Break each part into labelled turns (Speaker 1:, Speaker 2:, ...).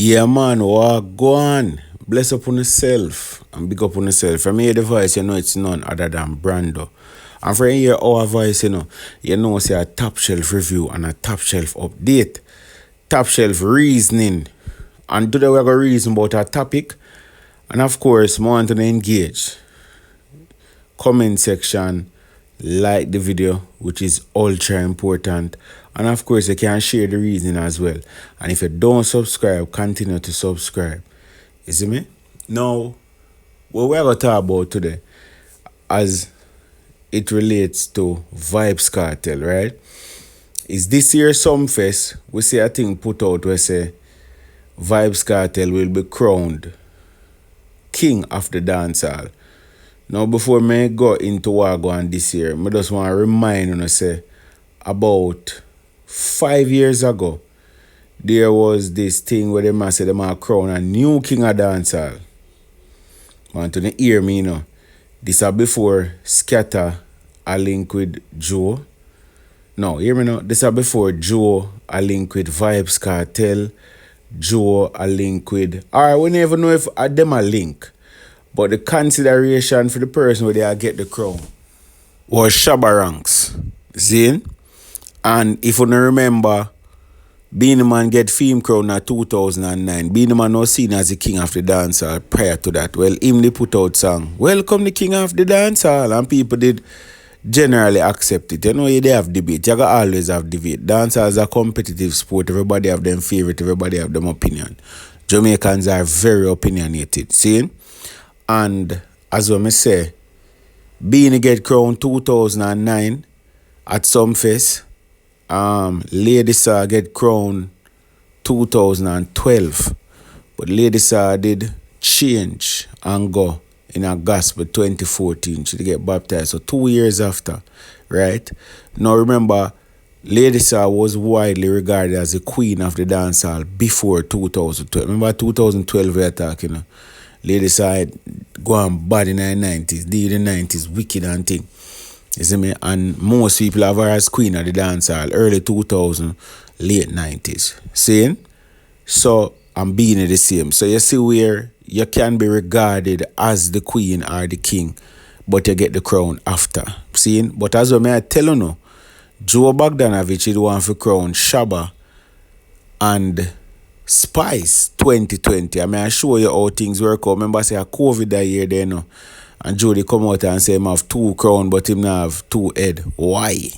Speaker 1: Yeah, man, what go on? Bless upon yourself and big up on yourself. From here, the voice, you know it's none other than Brando. And from here, our voice, you know, say a top shelf review and a top shelf update, top shelf reasoning. And today, we're going to reason about a topic. And of course, more want to engage. Comment section, like the video, which is ultra important. And of course, you can share the reason as well. And if you don't subscribe, continue to subscribe. You see me? Now, what we're going to talk about today, as it relates to Vybz Kartel, right? Is this year's SUMFEST, we see a thing put out where say Vybz Kartel will be crowned king of the dancehall. Now, before me go into what go on this year, I just want to remind you, say, about 5 years ago, there was this thing where they said they might crown a new king of dancehall. Want to hear me, This is before Scatter a link with Joe. No, hear me now. This is before Joe a link with Vybz Kartel. Joe a link with... Alright, we never know if them a link. But the consideration for the person where they get the crown was Shabba Ranks. See? And if you don't remember, Beenie Man get Fame Crown in 2009. Beenie Man was seen as the king of the dancehall prior to that. Well, him they put out song, Welcome the King of the Dancehall. And people did generally accept it. You know, they have debate. You gotta always have debate. Dancehall is a competitive sport. Everybody have them favorite. Everybody have them opinion. Jamaicans are very opinionated. See? And as I say, Beenie get crowned 2009 at SUMFEST. Lady Saw get crowned 2012. But Lady Saw did change and go in a gospel 2014. She did get baptized. So 2 years after, right? Now remember, Lady Saw was widely regarded as the queen of the dancehall before 2012. Remember 2012 we are talking, Lady Saw go on bad in the 90s, did the 90s, wicked and thing. You see me? And most people have her as queen of the dancehall, early 2000s, late 90s. Seeing? So, I'm being the same. So, you see where you can be regarded as the queen or the king, but you get the crown after. Seeing? But as I tell you now, Joe Bogdanovich is the one for crown Shabba and Spice 2020. I show you how things work out. Remember, I say a COVID that year there, and Jody come out and say him have 2 crown, but him not have 2 head. Why?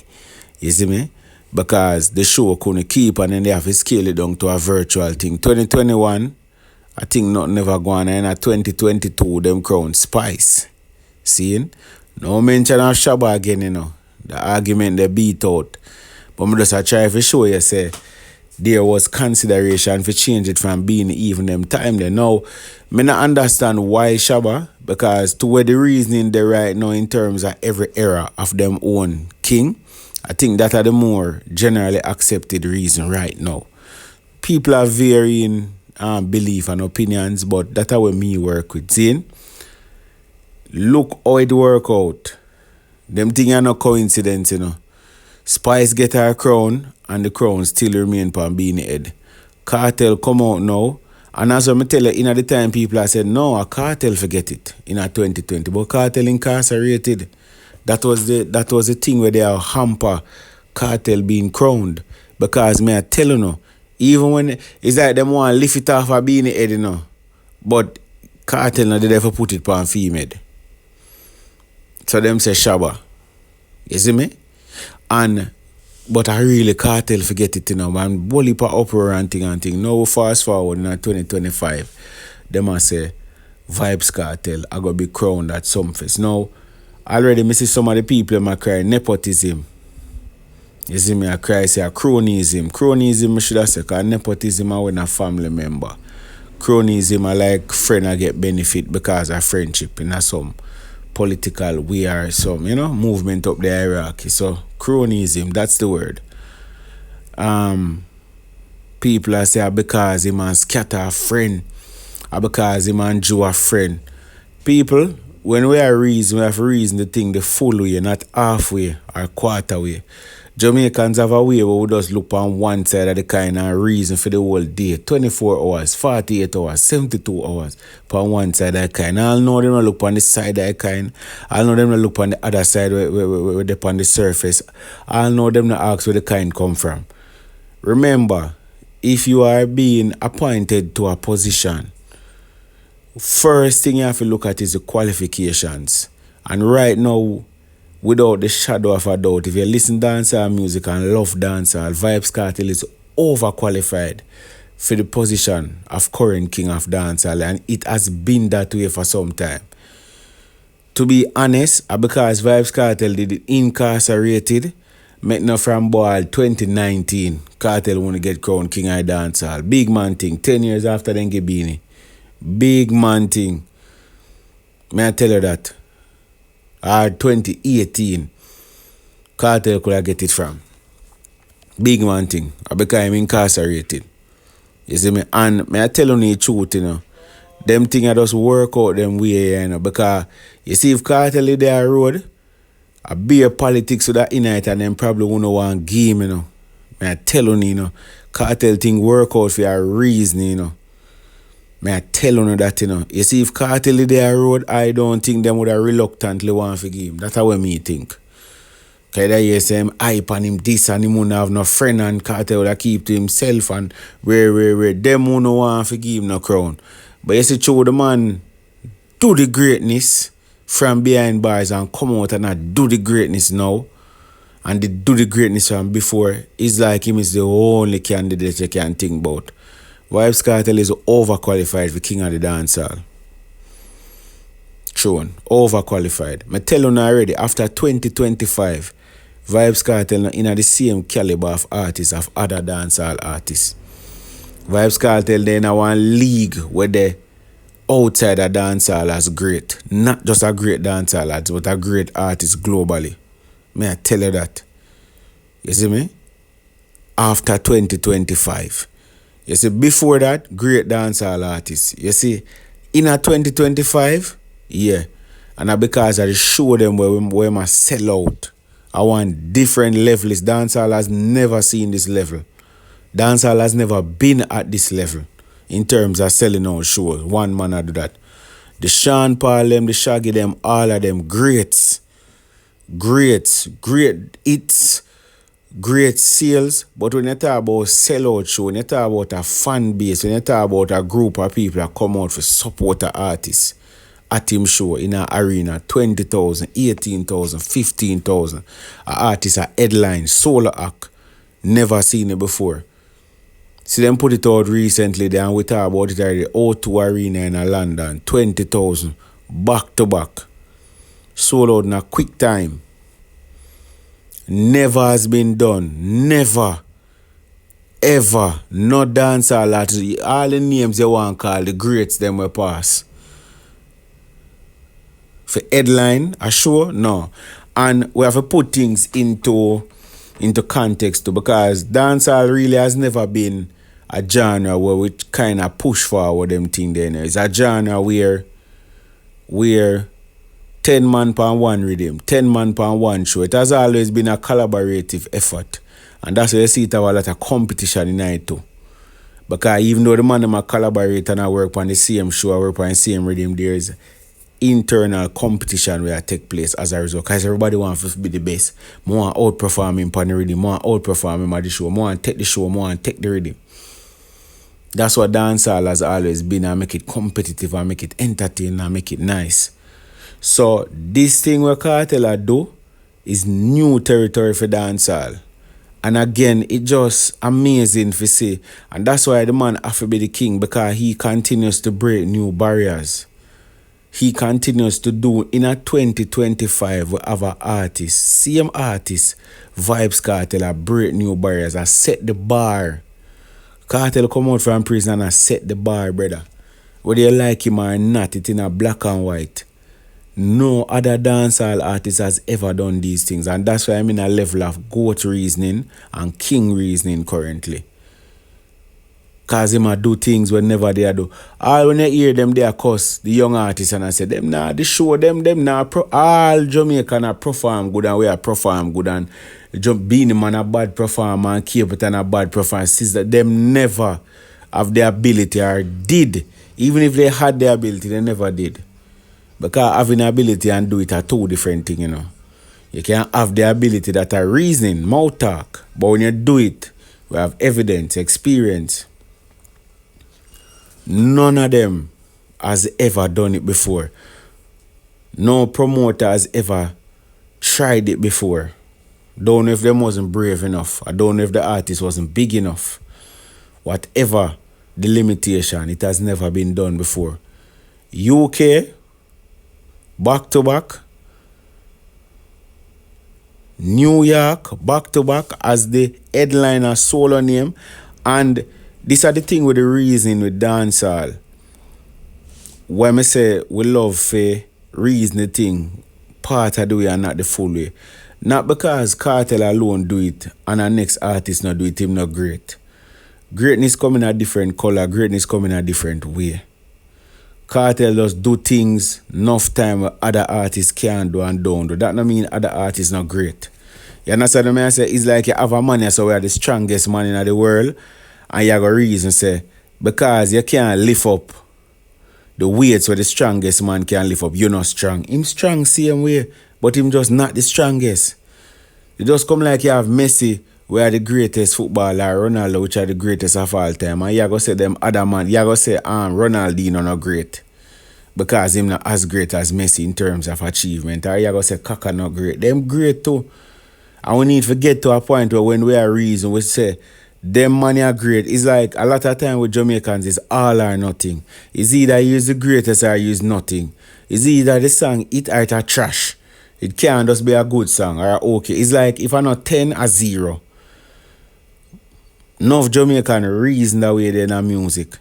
Speaker 1: You see me? Because the show couldn't keep and then they have to scale it down to a virtual thing. 2021, I think nothing never go on. And at 2022, them crown Spice. Seeing? No mention of Shabba again, The argument they beat out. But I just try to show you, say, there was consideration for change it from being even them time there. Now, I not understand why Shabba, because to where the reasoning they right now in terms of every era of them own king, I think that are the more generally accepted reason right now. People are varying belief and opinions, but that's how me work with. Zane, look how it work out. Them things are no coincidence, Spice get her crown, and the crown still remain upon Beenie head. Kartel come out now, and as I tell you, in the time people have said, no, a Kartel forget it in 2020, but Kartel incarcerated. That was the thing where they are hamper Kartel being crowned. Because me I tell you now, even when it's like them want to lift it off of Beenie head, but Kartel now they never put it upon female. So them say Shabba. You see me? But I really Kartel forget it, man. Bully pa uproar and thing. Now fast forward in 2025, them a say Vybz Kartel I go be crowned at SUMFEST. Now, already me see some of the people them a cry nepotism. You see me, I cry say a cronyism. Cronyism I should have said, because nepotism I when a family member. Cronyism I like friend I get benefit because of friendship in some political we are some, movement up the hierarchy. So cronyism, that's the word. People are say because him and Scatter a friend, or because him and Joe a friend. People, when we are reason, we have to reason the thing the full way, not halfway or quarter way. Jamaicans have a way where we just look on one side of the kind and reason for the whole day. 24 hours, 48 hours, 72 hours on one side of the kind. I'll know them not look on the side of the kind. I'll know them not look on the other side where they're on the surface. I'll know them not ask where the kind come from. Remember, if you are being appointed to a position, first thing you have to look at is the qualifications. And right now, without the shadow of a doubt, if you listen to dancehall music and love dancehall, Vybz Kartel is overqualified for the position of current king of dancehall, and it has been that way for some time. To be honest, because Vybz Kartel did it incarcerated, make no from ball 2019, Kartel want to get crowned king of dancehall. Big man thing, 10 years after then Gibini. Big man thing. May I tell you that? Or 2018, Kartel could have get it from. Big man thing. Because I'm incarcerated. You see me? And may I tell you the truth, you know. Them things just work out them way, you know. Because you see if Kartel is there road, a beer politics with that in it and then probably won't want game, you know. May I tell you, you know. Kartel thing work out for a reason, you know. May I tell you that, you know. You see, if Kartel is there road, I don't think them would have reluctantly want to give him. That's how me think. Because they hear say him hype and him this and him won't have no friend and Kartel would have keep to himself and where. Them won't want to give him no crown. But you see, true, the man do the greatness from behind bars and come out and not do the greatness now. And they do the greatness from before. It's like him is the only candidate you can think about. Vybz Kartel is overqualified for king of the dancehall. True, overqualified. I tell you already, after 2025, Vybz Kartel in the same caliber of artists of other dancehall artists. Vybz Kartel then in one league where the outside of dancehall as great. Not just a great dancehall artist, but a great artist globally. May I tell you that? You see me? After 2025. You see, before that, great dancehall artists. You see, in a 2025, yeah. And that's because I show them where I sell out. I want different levels. Dancehall has never seen this level. Dancehall has never been at this level in terms of selling out shows. One man I do that. The Sean Paul them, the Shaggy them, all of them greats. Great hits. Great sales, but when you talk about sellout show, when you talk about a fan base, when you talk about a group of people that come out for support an artist at him show in an arena, 20,000, 18,000, 15,000, an artist a headline, solo act, never seen it before. See them put it out recently there and we talk about it at the O2 Arena in London, 20,000, back to back, sold out in a quick time. Never has been done. Never. Ever. No dancehall artists. All the names you want to call the greats them will pass. For headline, a show? No. And we have to put things into context too, because dancehall really has never been a genre where we kind of push forward them thing there. It's a genre where 10 man per one rhythm, 10 man per one show. It has always been a collaborative effort. And that's why you see it have a lot of competition in it too. Because even though the man them collaborate and I work on the same show, I work on the same rhythm, there is internal competition where take place as a result. Because everybody wants to be the best. More outperform him on the rhythm, more outperform him at the show, more take the show, more take the rhythm. That's what dancehall has always been, and make it competitive, and make it entertaining, and make it nice. So this thing where Kartel do is new territory for dancehall. And again, it just amazing to see. And that's why the man have to be the king, because he continues to break new barriers. He continues to do in a 2025 we have an artist, same artist, Vybz Kartel, break new barriers, I set the bar. Kartel come out from prison and set the bar, brother. Whether you like him or not, it's in a black and white. No other dancehall artist has ever done these things, and that's why I'm in a level of goat reasoning and king reasoning currently. Cause him a do things when never they do. All when you hear them they cuss the young artists and I say them nah the show them nah all Jamaican perform good and we are perform good and Jump Beanie Man a bad performer and Capleton a bad performer. Sister, them never have the ability or did. Even if they had the ability, they never did. Because having the ability and do it are two different things, you know. You can have the ability that are reasoning, mouth talk. But when you do it, we have evidence, experience. None of them has ever done it before. No promoter has ever tried it before. Don't know if them wasn't brave enough. I don't know if the artist wasn't big enough. Whatever the limitation, it has never been done before. UK, back to back. New York, back to back as the headliner solo name. And this are the thing with the reason with dancehall. When I say we love for reason the thing, part of the way and not the full way. Not because Kartel alone do it and our next artist not do it, him not great. Greatness come in a different color, greatness come in a different way. Kartel just do things enough time where other artists can do and don't do. That don't mean other artists not great. You understand what I say? It's like you have a man so we are the strongest man in the world and you have a reason say because you can't lift up the weights where the strongest man can lift up, you're not strong. Him strong same way, but him just not the strongest. It just come like you have Messi, we are the greatest footballer, Ronaldo, which are the greatest of all time. And you go say them other man, you go say Ronaldinho not great. Because him not as great as Messi in terms of achievement. Or you go say Kaka not great. Them great too. And we need to get to a point where when we are reason, we say them money are great. It's like a lot of time with Jamaicans is all or nothing. It's either you use the greatest or you use nothing. It's either the song it or it a trash. It can't just be a good song or okay. It's like if I'm not 10 or 0. Enough Jamaican reason that way in our music.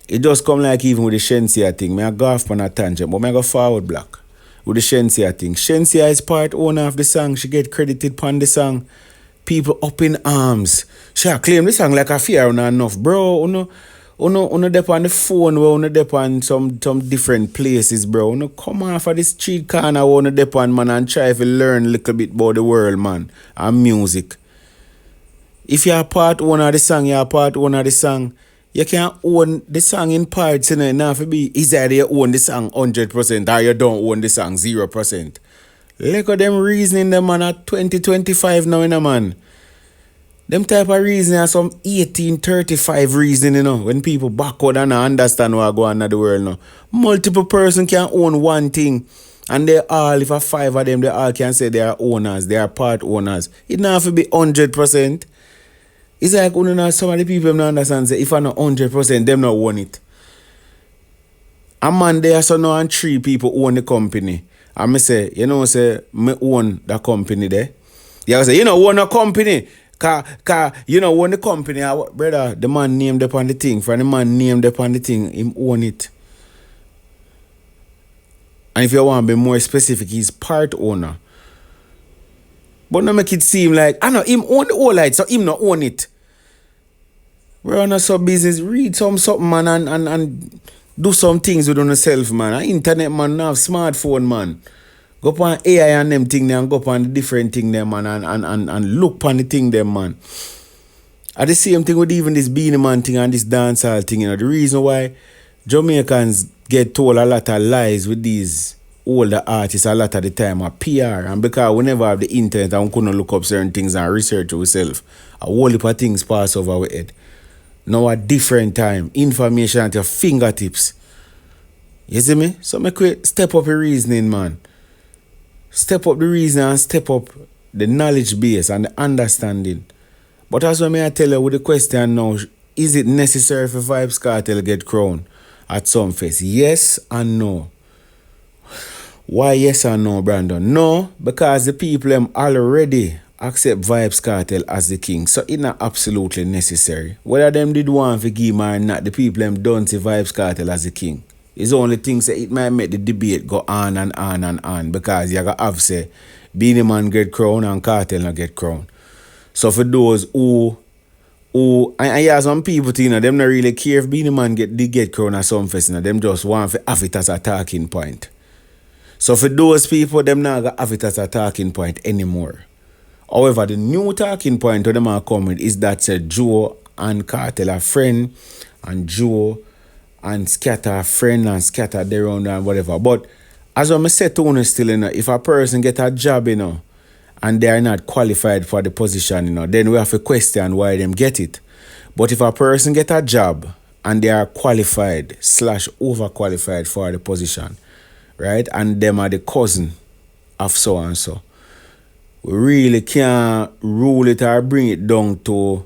Speaker 1: It just come like even with the Shensia thing. I go off on a tangent, but I go forward black. With the Shensia thing. Shensia is part owner of the song. She get credited upon the song. People up in arms. She claim the song like a fear enough. Bro, uno dep on the phone, uno dep on some different places, bro. Uno come off of this street corner, uno dep on, man, and try to learn a little bit about the world, man, and music. If you're part owner of the song, you're part owner of the song. You can't own the song in parts, you know. It not to be is either you own the song 100% or you don't own the song 0%. Look at them reasoning them man at 2025 now, you know, man. Them type of reasoning are some 1835 reasoning, you know, when people backward and understand what go on in the world now. Multiple person can own one thing. And they all, if a 5 of them, they all can say they are owners, they are part owners. It not have to be 100%. It's like some of the people don't understand say if I'm not 100%, them not own it. A man there so now and 3 people own the company. And me say, you know, say me own the company there. You say, you know, own a company. Cause you know, own the company, brother, the man named upon the thing. For the man named upon the thing, him own it. And if you want to be more specific, he's part owner. But not make it seem like, I know him own the whole light, so him not own it. We're on a sub business, read something, man, and do some things with yourself, man. Internet, man, have smartphone, man. Go upon AI and them thing there and go upon the different thing there, man, and look upon the thing there, man. At the same thing with even this Beanie Man thing and this dancehall thing, you know, the reason why Jamaicans get told a lot of lies with these older artists a lot of the time are PR, and because we never have the internet and we couldn't look up certain things and research ourselves, a whole heap of things pass over our head. Now a different time, information at your fingertips. You see me? So make we step up your reasoning, man. Step up the reasoning and step up the knowledge base and the understanding. But as what I tell you with the question now, is it necessary for Vybz Kartel get crowned at SUMFEST? Yes and no. Why yes and no, Brandon? No, because the people them already accept Vybz Kartel as the king. So it's not absolutely necessary. Whether them did want to give him or not, the people them don't see Vybz Kartel as the king. It's only things that it might make the debate go on and on and on, because you got to have say Beanie Man get crowned and Kartel not get crowned. So for those who and yeah, some people, you know, them not really care if Beanie Man get crowned at SUMFEST, you know, them just want to have it as a talking point. So for those people, them not have it as a talking point anymore. However, the new talking point to them are coming is that Joe and Kartel are friend, and Joe and Scatter are friend, and Scatter their own and whatever. But as I said to you still, if a person get a job, and they are not qualified for the position, then we have to question why them get it. But if a person get a job and they are qualified / overqualified for the position, right, and them are the cousin of so and so, we really can't rule it or bring it down to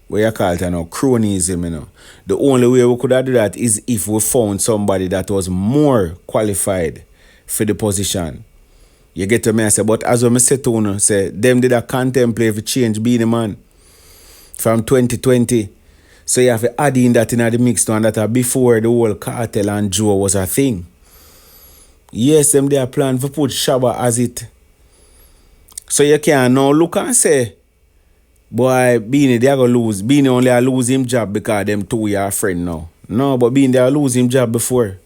Speaker 1: what you call it, cronyism, The only way we could have do that is if we found somebody that was more qualified for the position. You get to me, I say, but as I said to you, say, them did a contemplate for change being a man from 2020. So you have to add in that in the mix and that before the whole Kartel and Joe was a thing. Yes, them they are plan to put Shabba as it. So you can now look and say, boy, Beanie, they are going to lose. Beanie only a lose him job because them two are friend now. No, but Beanie, they are lose him job before.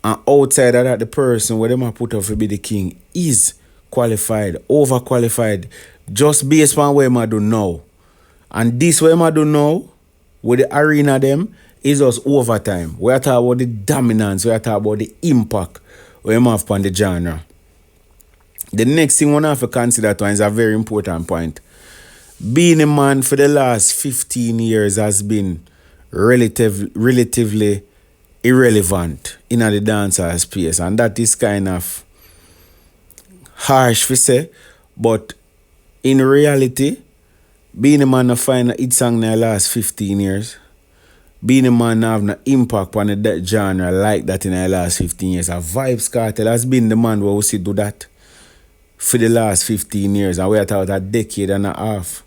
Speaker 1: And outside of that, the person where them put up to be the king is qualified, overqualified, just based on what I do now. And this what I do now, with the arena them, is just overtime. We are talking about the dominance, we are talking about the impact we have upon the genre. The next thing we have to consider is a very important point. Being a man for the last 15 years has been relatively irrelevant in the dancehall space, and that is kind of harsh to say, but in reality, being a man to find a hit song in the last 15 years, being a man have no impact on the genre like that in the last 15 years. Vybz Kartel has been the man who will do that for the last 15 years, and we are talking a decade and a half.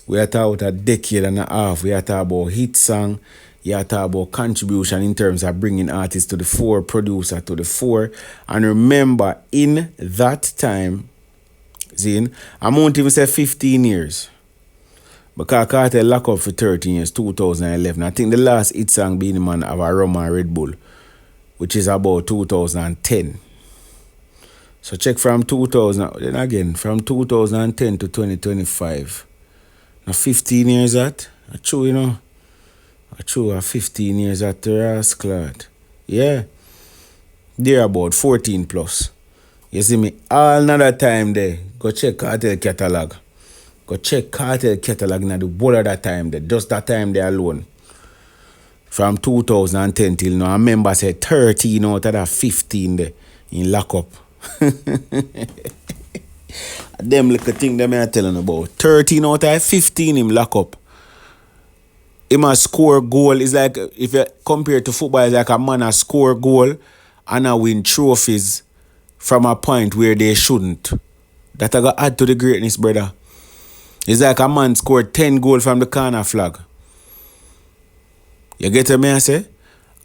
Speaker 1: We are talking a decade and a half. We are talking about hit song. You are talking about contribution in terms of bringing artists to the fore, producer to the fore. And remember, in that time, I won't even say 15 years. Because Kartel locked up for 13 years, 2011. I think the last hit song being the man of a Rum and Red Bull, which is about 2010. So check from 2000, then again, from 2010 to 2025. Now 15 years that, true, True, 15 years at the rascal. Yeah. They're about 14 plus. You see me? All another time there. Go check Kartel catalog. Go check Kartel catalog in the whole of that time there. Just that time there alone. From 2010 till now. I remember I said 13 out of that 15 there in lockup. Them little thing them I telling about. 13 out of 15 in lockup. Him a score goal is like, if you compare to football, it's like a man a score goal and a win trophies from a point where they shouldn't. That I got add to the greatness, brother. It's like a man scored 10 goals from the corner flag. You get me, I say?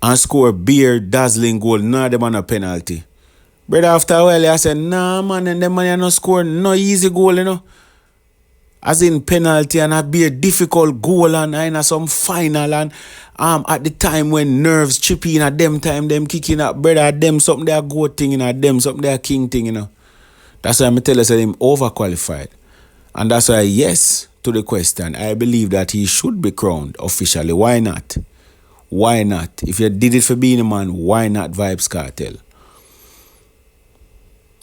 Speaker 1: And score beer dazzling goal, none of them on a penalty. Brother, after a while, I said, nah, man, and them man are not score no easy goal, As in penalty and be a difficult goal and some final and at the time when nerves chip in at them time, them kicking up, brother, at them something they are good thing, at them something they are king thing, That's why I'm telling you, him overqualified. And that's why, yes, to the question, I believe that he should be crowned officially. Why not? Why not? If you did it for being a man, why not Vybz Kartel?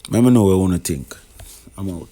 Speaker 1: Let me know what you want to think. I'm out.